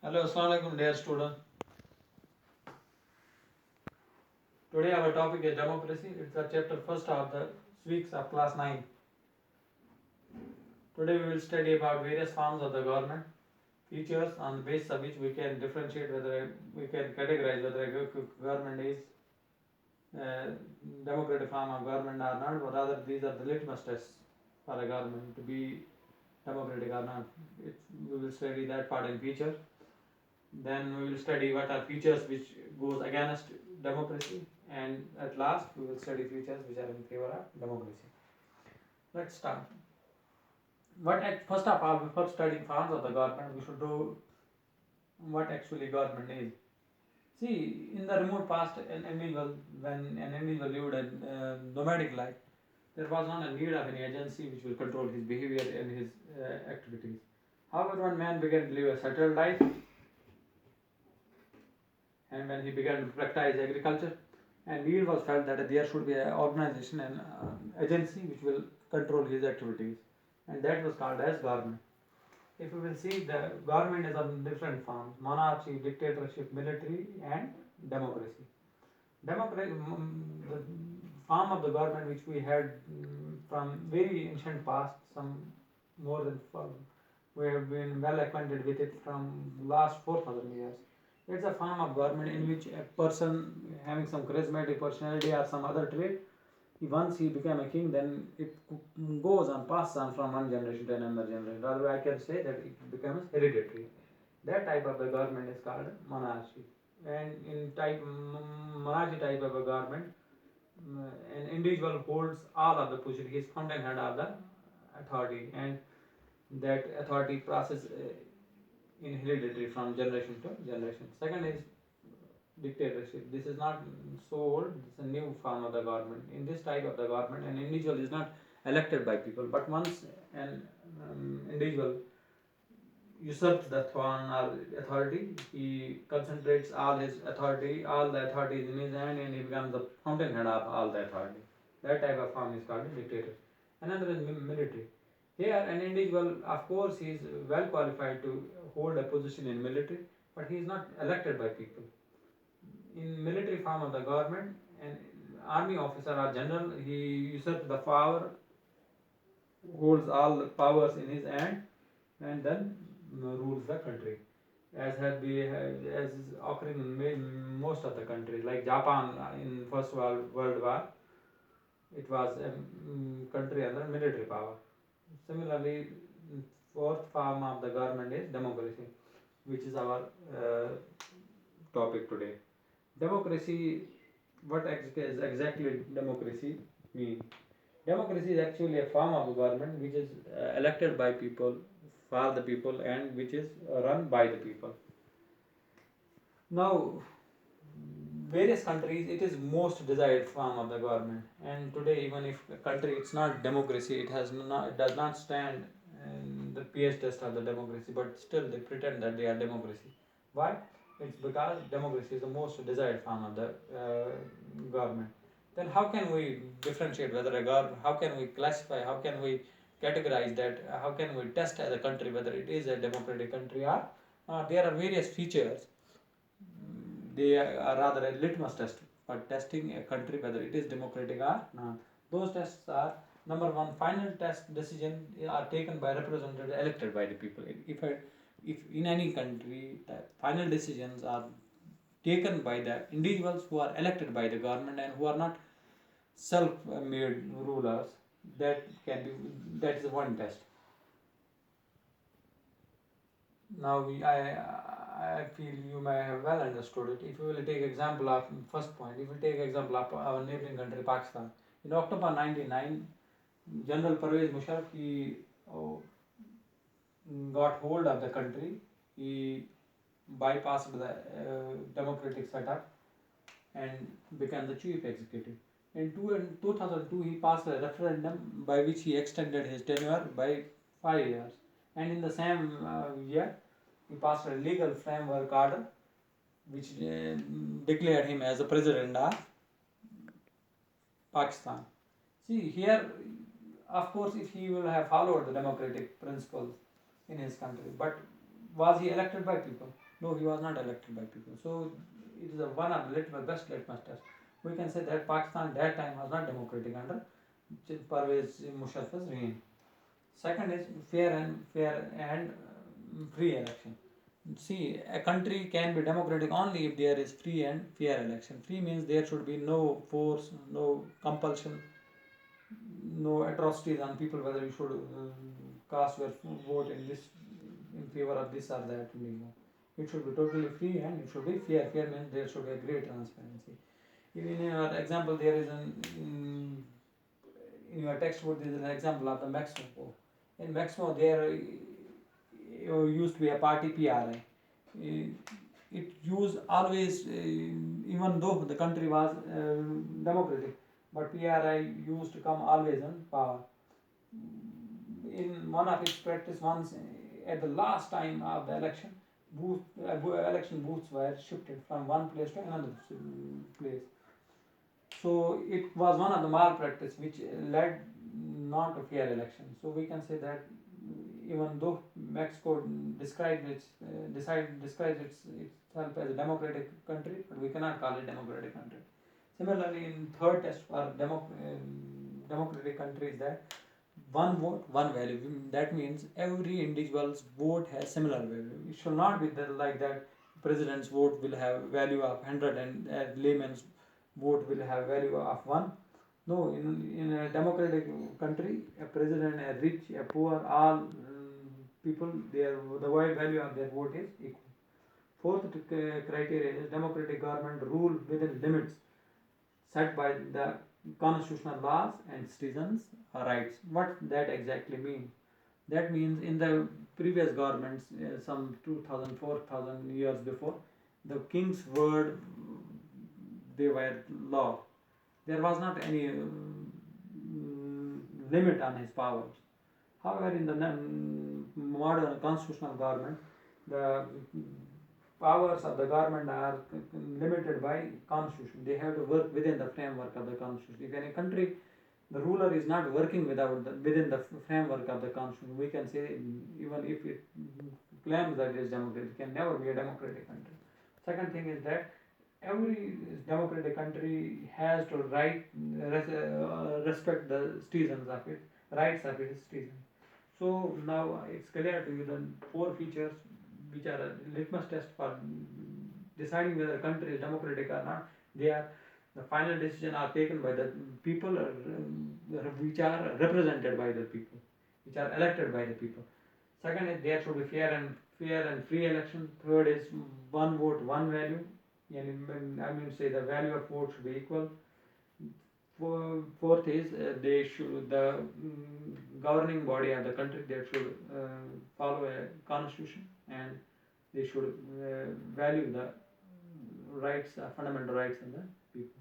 Hello, Assalamu alaikum, dear student. Today our topic is democracy. It's the chapter first of the weeks of class 9. Today we will study about various forms of the government, features on the basis of which we can differentiate whether we can categorize whether a government is a democratic form of government or not, but rather these are the litmus tests for a government to be democratic or not. We will study that part in future. Then we will study what are features which goes against democracy, and at last we will study features which are in favor of democracy. Let's start. First of all, before studying forms of the government, we should know what actually government is. See, in the remote past, when an individual lived a nomadic life, there was not a need of any agency which will control his behavior and his activities. However, when man began to live a settled life, and when he began to practice agriculture, and need was felt that there should be an organization and agency which will control his activities, and that was called as government. If you will see, the government is of different forms: monarchy, dictatorship, military, and democracy. The form of the government which we had from very ancient past, some more than we have been well acquainted with it from last 4,000 years. It's a form of government in which a person having some charismatic personality or some other trait, once he became a king, then it goes on, passes on from one generation to another generation. Rather, I can say that it becomes hereditary. That type of the government is called monarchy. And in monarchy type of a government, an individual holds all of the position. He is fountainhead of the authority, and that authority passes in hereditary from generation to generation. Second is dictatorship. This is not so old, it's a new form of the government. In this type of the government, an individual is not elected by people, but once an individual usurps the throne or authority, he concentrates all his authority, all the authority is in his hand, and he becomes the fountainhead of all the authority. That type of form is called a dictator. Another is military. Here, an individual, of course, he is well qualified to hold a position in military, but he is not elected by people. In military form of the government, an army officer or general, he usurps the power, holds all the powers in his hand, and then rules the country, as is occurring in most of the countries. Like Japan in First World War, it was a country under military power. Similarly, fourth form of the government is democracy, which is our topic today. Democracy, what exactly democracy mean? Democracy is actually a form of government which is elected by people, for the people, and which is run by the people. Now, various countries, it is most desired form of the government, and today even if a country it's not democracy, it does not stand in the PS test of the democracy, but still they pretend that they are democracy. Why? It's because democracy is the most desired form of the government. Then how can we differentiate whether a government, how can we classify, how can we categorize that, how can we test as a country whether it is a democratic country or there are various features. They are rather a litmus test for testing a country whether it is democratic or not. Those tests are: number one, final test decision are taken by representatives elected by the people. If in any country the final decisions are taken by the individuals who are elected by the government and who are not self-made rulers, that is one test. Now I feel you may have well understood it. If we will take example of first point, if we take example of our neighboring country Pakistan, in October 1999, General Pervez Musharraf he got hold of the country. He bypassed the democratic setup and became the chief executive. In 2002, he passed a referendum by which he extended his tenure by 5 years. And in the same year, he passed a legal framework order which declared him as the president of Pakistan. See, here, of course, if he will have followed the democratic principles in his country, but was he elected by people? No, he was not elected by people. So it is one of the best litmus test. We can say that Pakistan that time was not democratic under Parvez Musharraf's reign. Second is fair and free election. See, a country can be democratic only if there is free and fair election. Free means there should be no force, no compulsion, no atrocities on people whether you should cast your vote in this in favor of this or that. No. It should be totally free and it should be fair. Fair means there should be a great transparency. Even in your example, there is in your textbook there is an example of the Mexico. In Mexico, there used to be a party PRI. It used always, even though the country was democratic, but PRI used to come always in power. In one of its practice, once at the last time of the election, election booths were shifted from one place to another place. So it was one of the malpractice which led not to fair election. So we can say that even though Mexico describes itself as a democratic country, but we cannot call it democratic country. Similarly, in third test for democratic country is that one vote, one value. That means every individual's vote has similar value. It should not be like that. President's vote will have value of 100 and layman's vote will have value of 1. No, in a democratic country, a president, a rich, a poor, all people, the value of their vote is equal. Fourth criteria is democratic government rule within limits set by the constitutional laws and citizens' rights. What that exactly means? That means in the previous governments, some 2000, 4000 years before, the king's word, they were law. There was not any limit on his powers. However, in the modern constitutional government, the powers of the government are limited by constitution. They have to work within the framework of the constitution. If any country, the ruler is not working within the framework of the constitution, we can say even if it claims that it is democratic, it can never be a democratic country. Second thing is that every democratic country has to respect the citizens of it, rights of its citizens. So now it's clear to you the 4 features which are a litmus test for deciding whether a country is democratic or not. They are the final decision are taken by the people, which are represented by the people, which are elected by the people. Second is there should be fair and free election. Third is one vote, one value. I mean say the value of vote should be equal. Fourth is the governing body of the country, they should follow a constitution and they should value the rights, fundamental rights of the people.